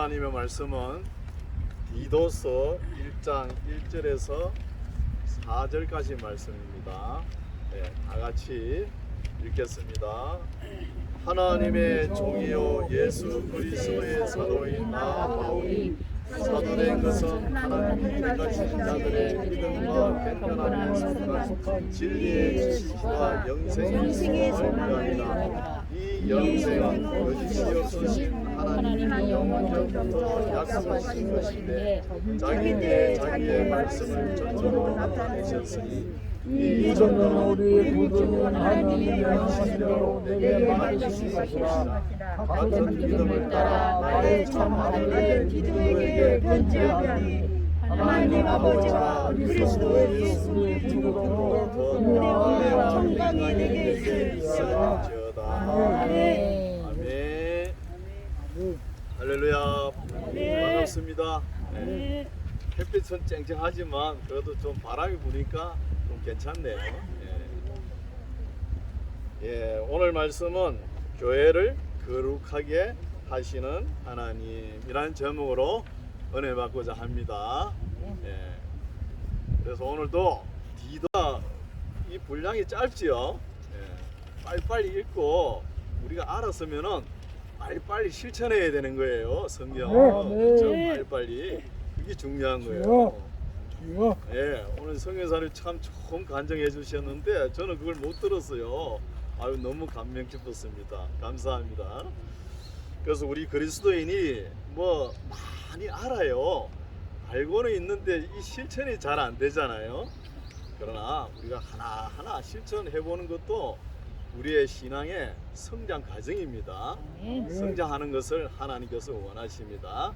하나님의 말씀은 디도서 1장 1절에서 4절까지 말씀입니다. 네, 다 같이 읽겠습니다. 하나님의 종이요 예수 그리스도의 사도인 나 바울이 사도된 것은 하나님이 택하신 자들의 믿음과 견고한 선과 진리의 지식과 영생의 소망을 위하니라. 이 영생은 거짓이 없으신 하나님이 영원전부터 약속하신 것인데 자기의 말씀을 전적으로 나타내셨으니 이 정도는 우리의 모든 하나님이 하신 대로 내게 맡기신 것이라. 같은 믿음을 따라 나의 참 아들의 기도에게 편지하니 하나님 아버지와 그리스도 예수의 기도로 더 은혜와 평강이 내게 있을지어다. 아멘. 할렐루야. 반갑습니다. 네. 햇빛은 쨍쨍하지만 그래도 좀 바람이 부니까 좀 괜찮네요. 예, 오늘 말씀은 교회를 거룩하게 하시는 하나님이라는 제목으로 은혜 받고자 합니다. 예, 그래서 오늘도 디도가 이 분량이 짧지요. 예, 빨리빨리 읽고 우리가 알았으면은 빨리빨리 실천해야 되는 거예요. 성경 그렇죠? 빨리빨리 그게 중요한 거예요. 예, 오늘 성경사를 참 좋은 간증해 주셨는데 저는 그걸 못 들었어요. 아유, 너무 감명 깊었습니다. 감사합니다. 그래서 우리 그리스도인이 뭐 많이 알아요. 알고는 있는데 이 실천이 잘 안 되잖아요. 그러나 우리가 하나하나 실천해 보는 것도 우리의 신앙의 성장 과정입니다. 성장하는 것을 하나님께서 원하십니다.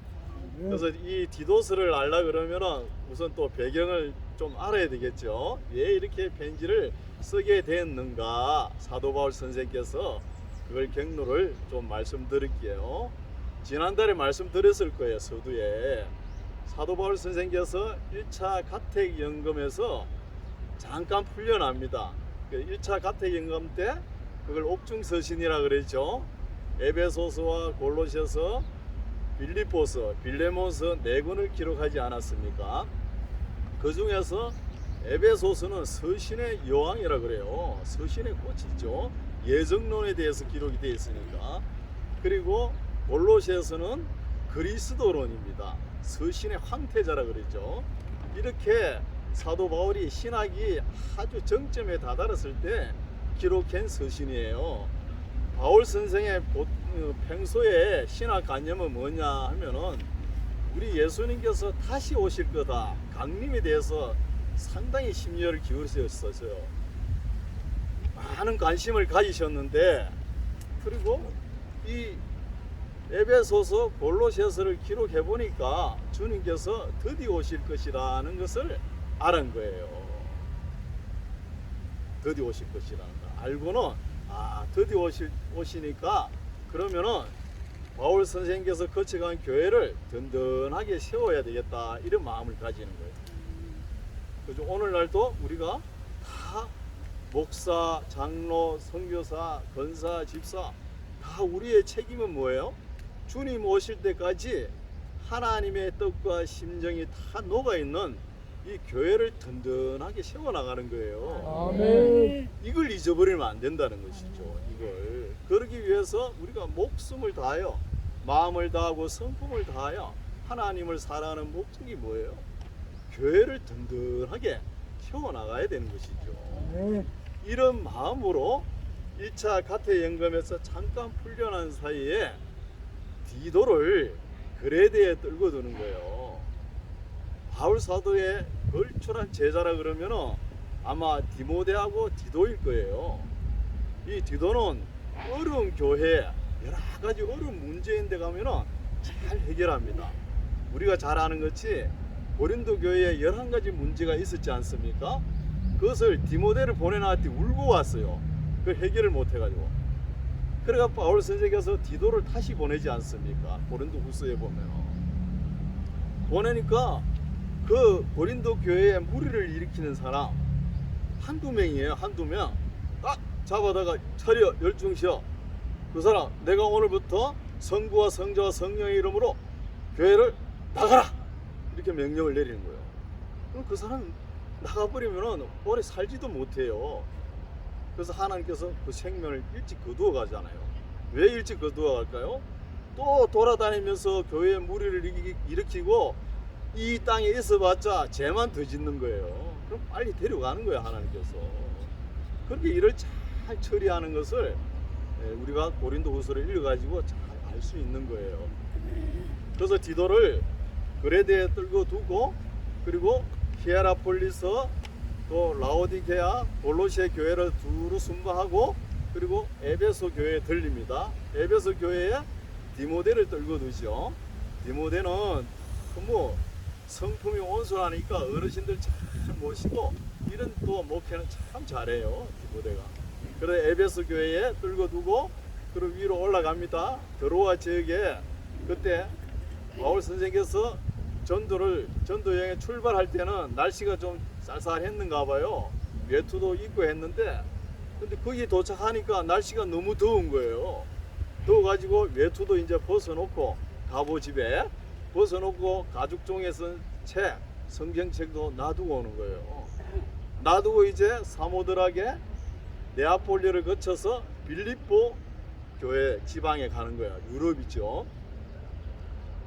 그래서 이 디도서를 알라 그러면은 우선 또 배경을 좀 알아야 되겠죠. 왜 이렇게 편지를 쓰게 됐는가? 사도 바울 선생께서 그걸 경로를 좀 말씀드릴게요. 지난달에 말씀드렸을 거예요. 서두에 사도 바울 선생께서 1차 가택연금에서 잠깐 풀려납니다. 1차 가택연금 때 그걸 옥중서신이라 그러죠. 에베소서와 골로새서, 빌립보서, 빌레몬서 4권을 기록하지 않았습니까? 그 중에서 에베소서는 서신의 여왕이라 그래요. 서신의 꽃이죠. 예정론에 대해서 기록이 되어 있으니까. 그리고 골로새서는 그리스도론입니다. 서신의 황태자라 그랬죠. 이렇게 사도 바울이 신학이 아주 정점에 다다랐을 때 기록한 서신이에요. 바울 선생의 평소에 신학관념은 뭐냐 하면은 우리 예수님께서 다시 오실 거다, 강림에 대해서 상당히 심려를 기울이셨어요. 많은 관심을 가지셨는데, 그리고 이 에베소서, 골로새서를 기록해 보니까 주님께서 드디어 오실 것이라는 것을 알은 거예요. 드디어 오실 것이라는 거 알고는 드디어 오시니까 그러면은 바울 선생님께서 거쳐간 교회를 든든하게 세워야 되겠다, 이런 마음을 가지는 거예요. 그래서 오늘날도 우리가 다 목사, 장로, 선교사, 권사, 집사 다 우리의 책임은 뭐예요? 주님 오실 때까지 하나님의 뜻과 심정이 다 녹아있는 이 교회를 든든하게 세워나가는 거예요. 아멘. 이걸 잊어버리면 안 된다는 것이죠. 이걸 그러기 위해서 우리가 목숨을 다하여, 마음을 다하고 성품을 다하여 하나님을 사랑하는 목적이 뭐예요? 교회를 든든하게 세워나가야 되는 것이죠. 이런 마음으로 1차 가택연금에서 잠깐 풀려난 사이에 디도를 그레데에 떨고 드는 거예요. 바울 사도의 걸출한 제자라 그러면은 아마 디모데하고 디도일 거예요. 이 디도는 어려운 교회, 여러 가지 어려운 문제인데 가면은 잘 해결합니다. 우리가 잘 아는 것이 고린도 교회에 11가지 문제가 있었지 않습니까? 그것을 디모데를 보내놨을 때 울고 왔어요. 그 해결을 못 해가지고. 그래가 바울 선생께서 디도를 다시 보내지 않습니까? 고린도 후서에 보면 보내니까 그 고린도 교회에 무리를 일으키는 사람 한두 명이에요. 한두 명 딱 잡아다가 차려, 열중시어. 그 사람 내가 오늘부터 성부와 성자와 성령의 이름으로 교회를 나가라 이렇게 명령을 내리는 거예요. 그럼 그 사람 나가버리면 오래 살지도 못해요. 그래서 하나님께서 그 생명을 일찍 거두어 가잖아요. 왜 일찍 거두어 갈까요? 또 돌아다니면서 교회에 무리를 일으키고 이 땅에 있어봤자 죄만 더 짓는 거예요. 그럼 빨리 데려가는 거예요, 하나님께서. 그렇게 일을 잘 처리하는 것을 우리가 고린도후서를 읽어가지고 잘 알 수 있는 거예요. 그래서 디도를 그레데에 떨고 두고, 그리고 히에라폴리스, 또 라오디게아, 골로새 교회를 두루 순방하고, 그리고 에베소 교회에 들립니다. 에베소 교회에 디모데를 떨고 두죠. 디모데는 너무 성품이 온순하니까 어르신들 잘 모시고 이런 또 목회는 참 잘해요, 디모데가. 그래서 에베소 교회에 떨고 두고, 그리고 위로 올라갑니다. 드로아 지역에 그때 바울 선생께서 전도 여행에 출발할 때는 날씨가 좀 쌀쌀했는가 봐요. 외투도 입고 했는데, 근데 거기 도착하니까 날씨가 너무 더운 거예요. 더워가지고 외투도 이제 벗어놓고, 갑오집에 벗어놓고 가죽종에 쓴 책, 성경책도 놔두고 오는 거예요. 놔두고 이제 사모들에게 네아폴리를 거쳐서 빌립보 교회 지방에 가는 거야. 유럽이죠.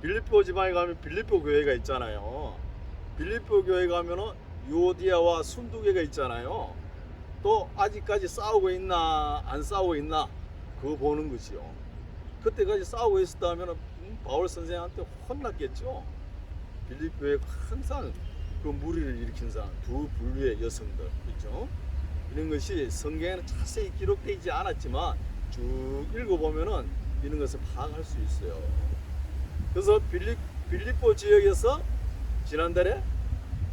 빌립보 지방에 가면 빌립보 교회가 있잖아요. 빌립보 교회 가면은 유오디아와 순두개가 있잖아요. 또 아직까지 싸우고 있나 안 싸우고 있나 그거 보는 거지요. 그때까지 싸우고 있었다면 바울 선생한테 혼났겠죠. 빌립보에 항상 그 무리를 일으킨 사람, 두 분류의 여성들, 그렇죠? 이런 것이 성경에는 자세히 기록되지 않았지만 쭉 읽어보면은 이런 것을 파악할 수 있어요. 그래서 빌립보 지역에서 지난달에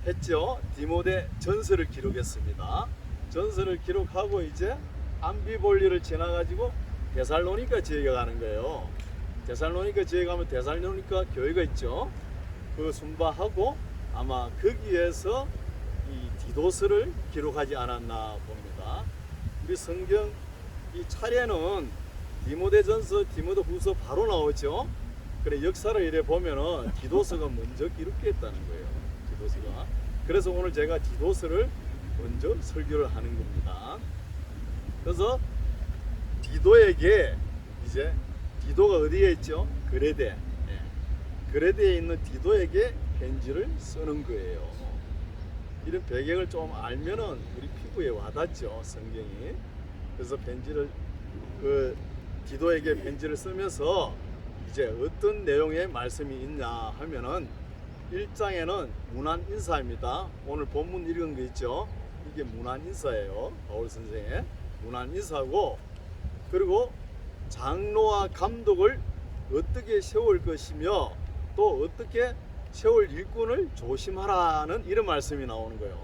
했죠. 디모데 전서를 기록했습니다. 전서를 기록하고 이제 암비볼리를 지나가지고 데살로니가 지역에 가는 거예요. 데살로니가 지역에 가면 데살로니가 교회가 있죠. 그 순방하고 아마 거기에서 이 디도서를 기록하지 않았나 봅니다. 우리 성경 이 차례는 디모데전서, 디모데후서 바로 나오죠. 그래 역사를 이래 보면은 디도서가 먼저 기록됐다는 거예요. 디도서가. 그래서 오늘 제가 디도서를 먼저 설교를 하는 겁니다. 그래서 디도에게 이제 디도가 어디에 있죠? 그레데. 그레데에 있는 디도에게 편지를 쓰는 거예요. 이런 배경을 좀 알면은 우리 피부에 와닿죠, 성경이. 그래서 편지를 그 디도에게 편지를 쓰면서 이제 어떤 내용의 말씀이 있냐 하면은 1장에는 문안 인사입니다. 오늘 본문 읽은 거 있죠? 이게 문안 인사예요. 바울 선생의 문안 인사고, 그리고 장로와 감독을 어떻게 세울 것이며 또 어떻게 세울 일꾼을 조심하라는 이런 말씀이 나오는 거예요.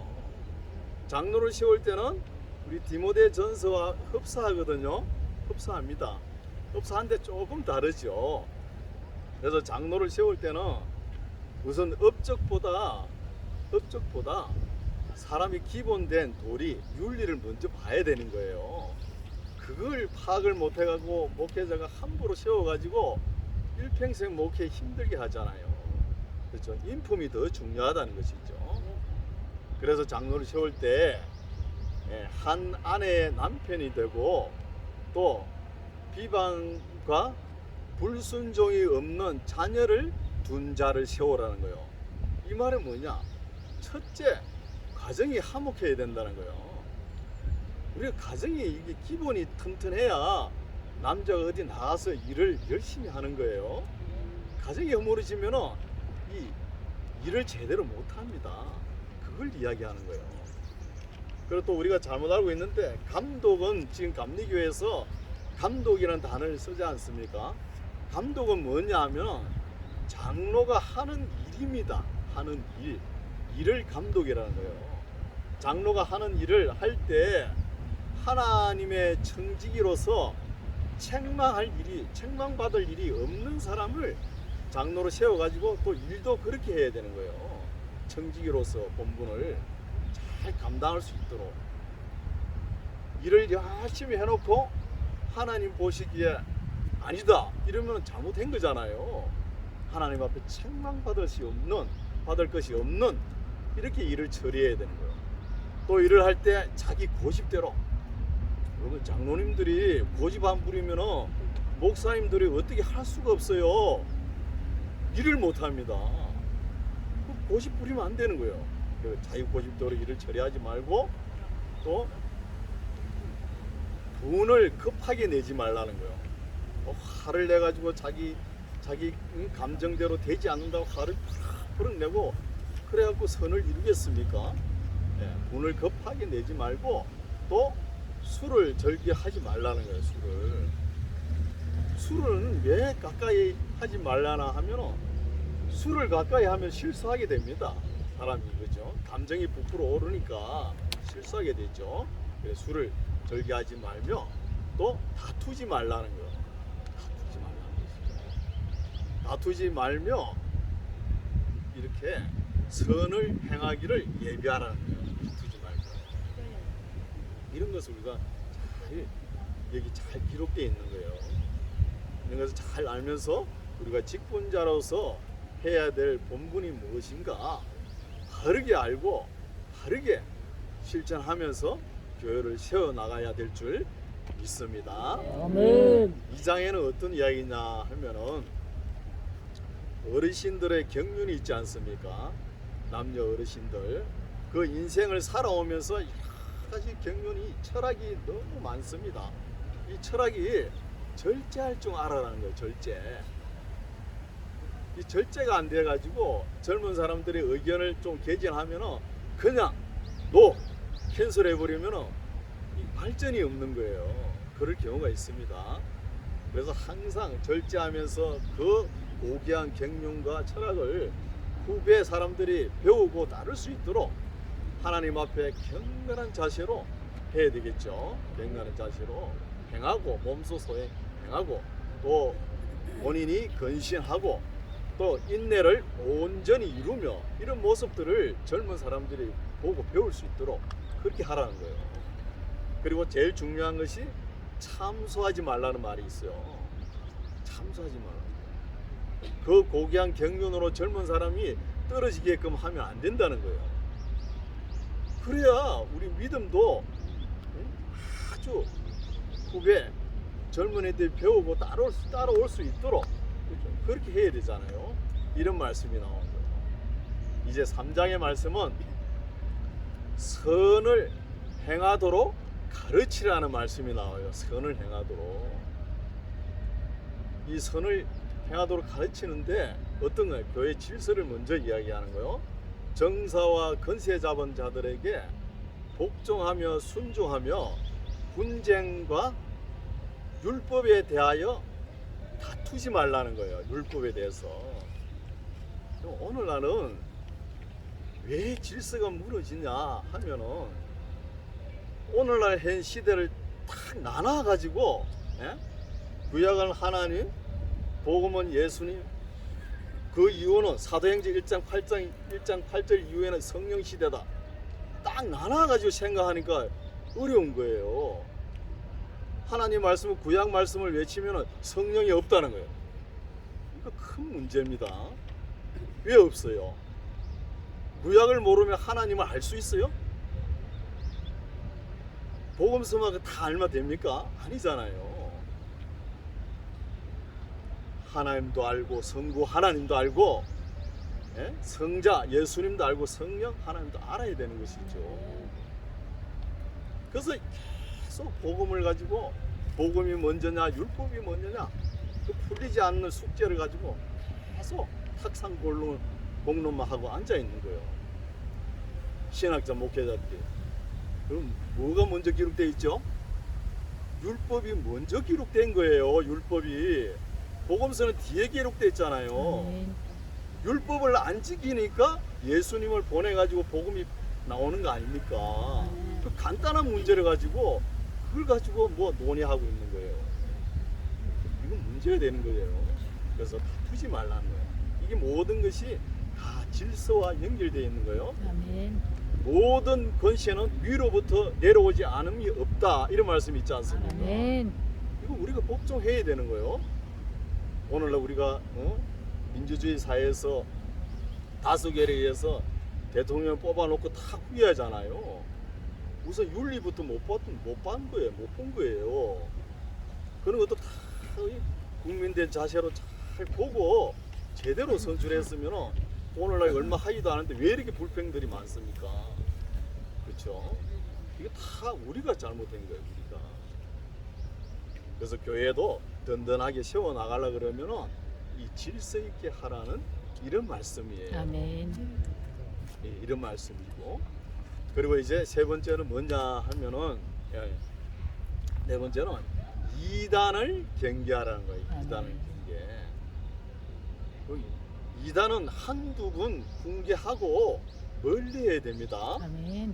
장로를 세울 때는 우리 디모데 전서와 흡사하거든요. 흡사합니다. 흡사한데 조금 다르죠. 그래서 장로를 세울 때는 우선 업적보다 사람이 기본된 도리, 윤리를 먼저 봐야 되는 거예요. 그걸 파악을 못 해가지고 목회자가 함부로 세워가지고 일평생 목회 힘들게 하잖아요. 그렇죠? 인품이 더 중요하다는 것이죠. 그래서 장로를 세울 때 한 아내의 남편이 되고 또 비방과 불순종이 없는 자녀를 둔 자를 세우라는 거예요. 이 말은 뭐냐? 첫째, 가정이 화목해야 된다는 거예요. 우리가 가정이 이게 기본이 튼튼해야 남자가 어디 나가서 일을 열심히 하는 거예요. 가정이 허물어지면은 이 일을 제대로 못 합니다. 그걸 이야기하는 거예요. 그리고 또 우리가 잘못 알고 있는데 감독은 지금 감리교회에서 감독이라는 단어를 쓰지 않습니까? 감독은 뭐냐 하면 장로가 하는 일입니다. 하는 일을 감독이라는 거예요. 장로가 하는 일을 할 때 하나님의 청지기로서 책망받을 일이 없는 사람을 장로로 세워가지고 또 일도 그렇게 해야 되는 거예요. 청지기로서 본분을 잘 감당할 수 있도록 일을 열심히 해놓고 하나님 보시기에 아니다 이러면 잘못한 거잖아요. 하나님 앞에 책망받을 것이 없는 이렇게 일을 처리해야 되는 거예요. 또 일을 할 때 자기 고집대로. 여러분 장로님들이 고집 안 부리면은 목사님들이 어떻게 할 수가 없어요. 일을 못 합니다. 고집 부리면 안 되는 거예요. 자기 고집대로 일을 처리하지 말고 또 돈을 급하게 내지 말라는 거예요. 화를 내 가지고 자기 감정대로 되지 않는다고 화를 푸르륵 내고 그래갖고 선을 이루겠습니까? 돈을 급하게 내지 말고 또 술을 절개하지 말라는 거예요. 술은 왜 가까이 하지 말라나 하면 술을 가까이 하면 실수하게 됩니다. 사람이 그죠? 감정이 부풀어 오르니까 실수하게 되죠. 그래서 술을 절개하지 말며 또 다투지 말라는 거예요. 다투지 말며 이렇게 선을 행하기를 예비하라는 거예요. 다투지 말고. 이런 것을 우리가 잘 여기 잘 기록되어 있는 거예요. 이런 것을 잘 알면서 우리가 직분자로서 해야 될 본분이 무엇인가 바르게 알고 바르게 실천하면서 교회를 세워나가야 될 줄 믿습니다. 아멘. 이 장에는 어떤 이야기냐 하면은 어르신들의 경륜이 있지 않습니까? 남녀 어르신들 그 인생을 살아오면서 여러 가지 경륜이 철학이 너무 많습니다. 이 철학이 절제할 줄 알아라는 거예요. 절제. 이 절제가 안 돼 가지고 젊은 사람들의 의견을 좀 개진하면은 그냥 캔슬해 버리면은 발전이 없는 거예요. 그럴 경우가 있습니다. 그래서 항상 절제하면서 그 고귀한 경륜과 철학을 후배 사람들이 배우고 따를 수 있도록 하나님 앞에 경건한 자세로 해야 되겠죠. 경건한 자세로 행하고 몸소 소행 행하고 또 본인이 근신하고 또 인내를 온전히 이루며 이런 모습들을 젊은 사람들이 보고 배울 수 있도록 그렇게 하라는 거예요. 그리고 제일 중요한 것이 참소하지 말라는 말이 있어요. 참소하지 말라. 그 고귀한 경륜으로 젊은 사람이 떨어지게끔 하면 안 된다는 거예요. 그래야 우리 믿음도 아주 후배 젊은 애들이 배우고 따라올 수 있도록 그렇게 해야 되잖아요. 이런 말씀이 나온 거예요. 이제 3장의 말씀은 선을 행하도록 가르치라는 말씀이 나와요. 선을 행하도록. 이 선을 행하도록 가르치는데 어떤 거예요? 교회 질서를 먼저 이야기하는 거예요. 정사와 건세 잡은 자들에게 복종하며 순종하며 분쟁과 율법에 대하여 다투지 말라는 거예요. 율법에 대해서. 오늘날은 왜 질서가 무너지냐 하면은 오늘날 현 시대를 딱 나눠 가지고 구약은 하나님, 복음은 예수님, 그 이후는 사도행전 1장 8절 이후에는 성령 시대다. 딱 나눠 가지고 생각하니까 어려운 거예요. 하나님 말씀을 구약 말씀을 외치면 성령이 없다는 거예요. 이거 큰 문제입니다. 왜 없어요? 구약을 모르면 하나님을 알 수 있어요? 복음서만 다 알면 됩니까? 아니잖아요. 하나님도 알고 성부 하나님도 알고 성자 예수님도 알고 성령 하나님도 알아야 되는 것이죠. 그래서 계속 복음을 가지고 복음이 먼저냐 율법이 먼저냐 그 풀리지 않는 숙제를 가지고 계속 탁상공론만 하고 앉아 있는 거예요. 신학자 목회자들이. 그럼 뭐가 먼저 기록되어 있죠? 율법이 먼저 기록된 거예요. 율법이. 복음서는 뒤에 기록되어 있잖아요. 율법을 안 지키니까 예수님을 보내가지고 복음이 나오는 거 아닙니까? 그 간단한 문제를 가지고 그걸 가지고 뭐 논의하고 있는 거예요. 이건 문제가 되는 거예요. 그래서 다투지 말라는 거예요. 이게 모든 것이 다 질서와 연결되어 있는 거예요. 아멘. 모든 권세는 위로부터 내려오지 않음이 없다. 이런 말씀이 있지 않습니까? 아멘. 이거 우리가 복종해야 되는 거예요. 오늘날 우리가 민주주의 사회에서 다수결에 의해서 대통령 뽑아놓고 다 후회하잖아요. 우선 윤리부터 못 본 거예요. 못 본 거예요. 그런 것도 다 국민들 자세로 잘 보고 제대로 선출했으면 오늘날 얼마 하지도 않은데 왜 이렇게 불평들이 많습니까? 그렇죠? 이게 다 우리가 잘못된 거예요. 우리가. 그래서 교회도 든든하게 세워 나가려 그러면은 이 질서 있게 하라는 이런 말씀이에요. 아멘. 예, 이런 말씀이고, 그리고 이제 세 번째는 뭐냐 하면은, 네 번째는 이단을 경계하라는 거예요. 이단을 경계. 그 이단은 한두 군 훈계하고 멀리 해야 됩니다. 아멘.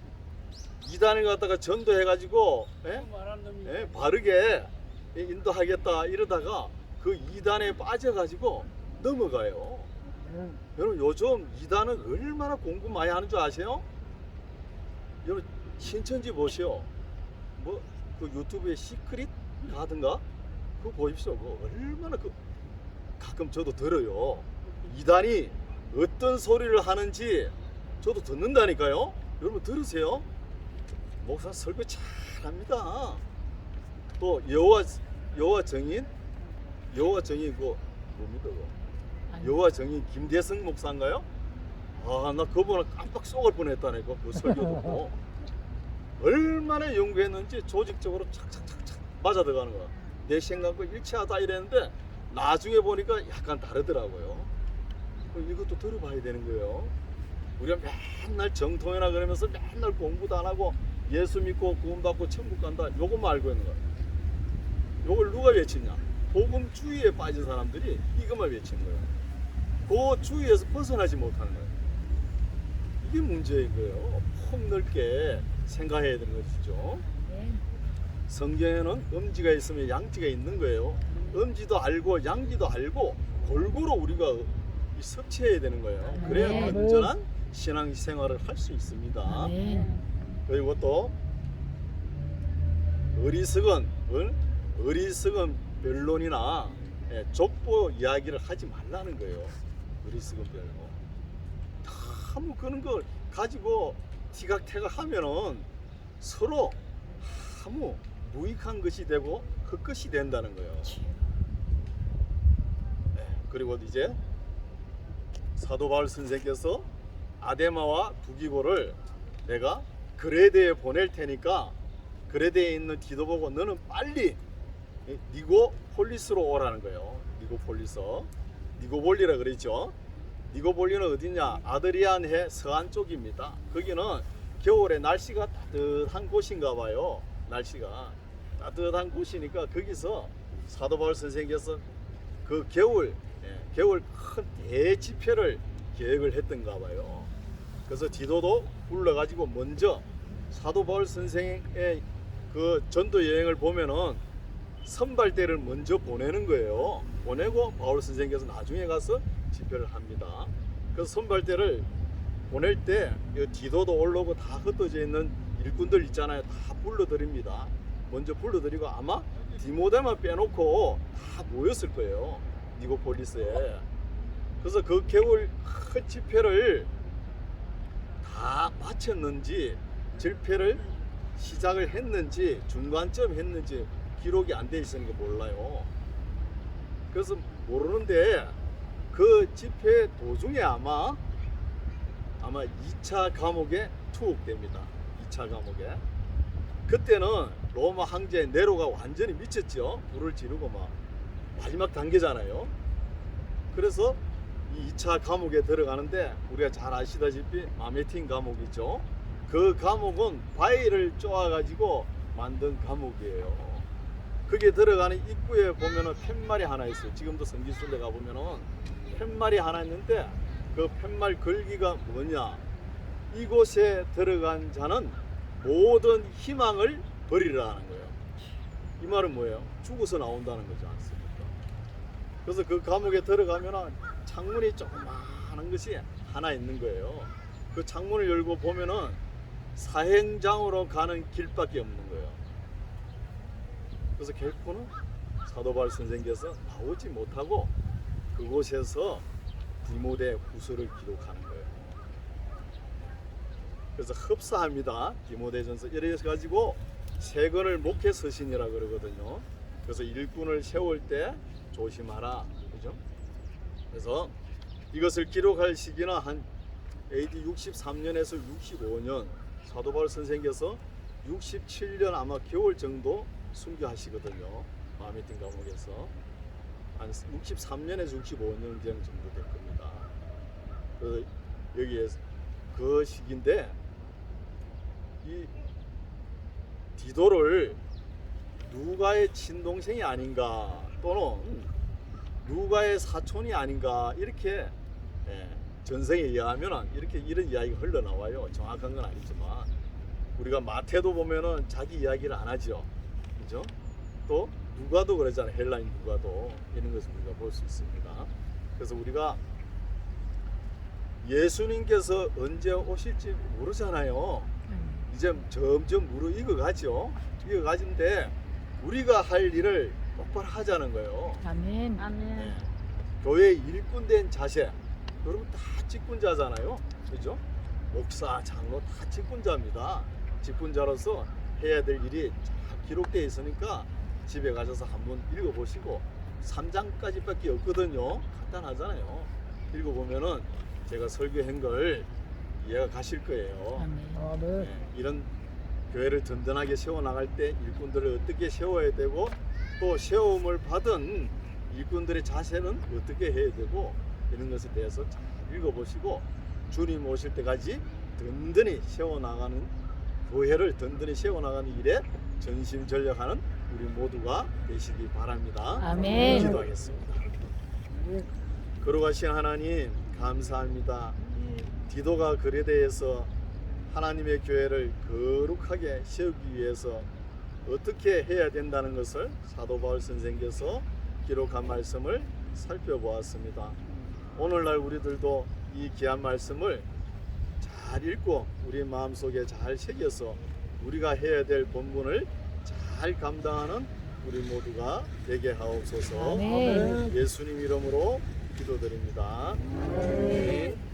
이단을 갖다가 전도해가지고 바르게 인도하겠다 이러다가 그 이단에 빠져가지고 넘어가요. 여러분 요즘 이단은 얼마나 공부 많이 하는 줄 아세요? 여러분 신천지 보시오. 뭐 그 유튜브에 시크릿 가든가 그거 보십시오. 그거 얼마나 가끔 저도 들어요. 이단이 어떤 소리를 하는지 저도 듣는다니까요. 여러분 들으세요. 목사 설교 잘합니다. 또 여호와 정인 그 뭡니까 그거? 여호와 정인 김대성 목사인가요? 아, 나 그분은 깜빡 속을 뻔했다니까 그 설교 듣고. 얼마나 연구했는지 조직적으로 착착착착 맞아 들어가는 거야. 내 생각과 일치하다 이랬는데 나중에 보니까 약간 다르더라고요. 이것도 들어봐야 되는 거예요. 우리가 맨날 정통이나 그러면서 맨날 공부도 안 하고 예수 믿고 구원받고 천국 간다 요것만 알고 있는 거야. 요걸 누가 외치냐? 복음주의에 빠진 사람들이 이것만 외치는 거예요. 그 주의에서 벗어나지 못하는 거예요. 이게 문제인 거예요. 폭넓게 생각해야 되는 것이죠. 성경에는 음지가 있으면 양지가 있는 거예요. 음지도 알고 양지도 알고 골고루 우리가 섭취해야 되는 거예요. 그래야 건전한 신앙생활을 할 수 있습니다. 그리고 또 어리석은 변론이나 족보 이야기를 하지 말라는 거예요. 어리석은 변론. 너무 그런 걸 가지고 티각태각 하면은 서로 아무 무익한 것이 되고 헛것이 된다는 거예요. 그리고 이제 사도 바울 선생께서 아데마와 두기고를 내가 그레데에 보낼 테니까 그레데에 있는 디도 보고 너는 빨리 니고폴리스로 오라는 거예요. 니고폴리라 그랬죠. 니고폴리는 어디냐? 아드리안 해 서안 쪽입니다. 거기는 겨울에 날씨가 따뜻한 곳인가 봐요. 날씨가 따뜻한 곳이니까 거기서 사도 바울 선생께서 그 겨울 큰 대집회를 계획을 했던가 봐요. 그래서 디도도 불러가지고 먼저 사도 바울 선생의 그 전도 여행을 보면은 선발대를 먼저 보내는 거예요. 보내고 바울 선생께서 나중에 가서 집회를 합니다. 그래서 선발대를 보낼 때 디도도 올라오고 다 흩어져 있는 일꾼들 있잖아요. 다 불러드립니다. 먼저 불러드리고 아마 디모데만 빼놓고 다 모였을 거예요. 니고폴리스에. 그래서 그 겨울 큰 집회를 다 마쳤는지 집회를 시작을 했는지 중간점 했는지 기록이 안 돼 있으니까 몰라요. 그래서 모르는데 그 집회 도중에 아마 2차 감옥에 투옥됩니다. 2차 감옥에. 그때는 로마 황제 네로가 완전히 미쳤죠. 불을 지르고 막 마지막 단계잖아요. 그래서 이 2차 감옥에 들어가는데 우리가 잘 아시다시피 마메틴 감옥이죠. 그 감옥은 바위를 쪼아가지고 만든 감옥이에요. 거기에 들어가는 입구에 보면은 팻말이 하나 있어요. 지금도 성지순례 가보면은 팻말이 하나 있는데 그 팻말 글귀가 뭐냐? 이곳에 들어간 자는 모든 희망을 버리라는 거예요. 이 말은 뭐예요? 죽어서 나온다는 거지 않습니까? 그래서 그 감옥에 들어가면은 창문이 조그마한 것이 하나 있는 거예요. 그 창문을 열고 보면은 사행장으로 가는 길밖에 없는 거예요. 그래서 결코는 사도 바울 선생께서 나오지 못하고 그곳에서 디모데 후서를 기록하는 거예요. 그래서 흡사합니다. 디모데전서 이래 가지고 세 권을 목회 서신이라 그러거든요. 그래서 일꾼을 세울 때 조심하라, 그죠? 그래서 이것을 기록할 시기는 한 AD 63년에서 65년, 사도 바울 선생께서 67년 아마 겨울 정도 순교하시거든요. 마음의 띵 감옥에서 한 63년에서 65년 정도 될 겁니다. 그래서 여기에 그 시기인데 이 디도를 누가의 친동생이 아닌가 또는 누가의 사촌이 아닌가 이렇게 전생에 의하면 이렇게 이런 이야기가 흘러나와요. 정확한 건 아니지만 우리가 마태도 보면은 자기 이야기를 안 하죠, 그죠? 또 누가도 그러잖아요. 헬라인 누가도 이런 것을 우리가 볼 수 있습니다. 그래서 우리가 예수님께서 언제 오실지 모르잖아요. 이제 점점 무르익어가죠. 익어가는데 우리가 할 일을 똑바로 하자는 거예요. 아멘. 네. 교회 일꾼된 자세, 여러분 다 직분자잖아요, 그죠? 목사, 장로 다 직분자입니다. 직분자로서 해야 될 일이 다 기록되어 있으니까 집에 가셔서 한번 읽어보시고 3장까지밖에 없거든요. 간단하잖아요. 읽어보면은 제가 설교한 걸 이해가 가실 거예요. 아멘. 네, 이런 교회를 든든하게 세워나갈 때 일꾼들을 어떻게 세워야 되고 또 세움을 받은 일꾼들의 자세는 어떻게 해야 되고 이런 것에 대해서 잘 읽어보시고 주님 오실 때까지 든든히 세워나가는 교회를 든든히 세워나가는 일에 전심전력하는 우리 모두가 되시기 바랍니다. 아멘. 기도하겠습니다. 거룩하신 하나님 감사합니다. 디도가 그레데에서 하나님의 교회를 거룩하게 세우기 위해서 어떻게 해야 된다는 것을 사도 바울 선생께서 기록한 말씀을 살펴보았습니다. 오늘날 우리들도 이 귀한 말씀을 잘 읽고 우리 마음속에 잘 새겨서 우리가 해야 될 본분을 잘 감당하는 우리 모두가 되게 하옵소서. 아멘. 예수님 이름으로 기도드립니다. 아멘.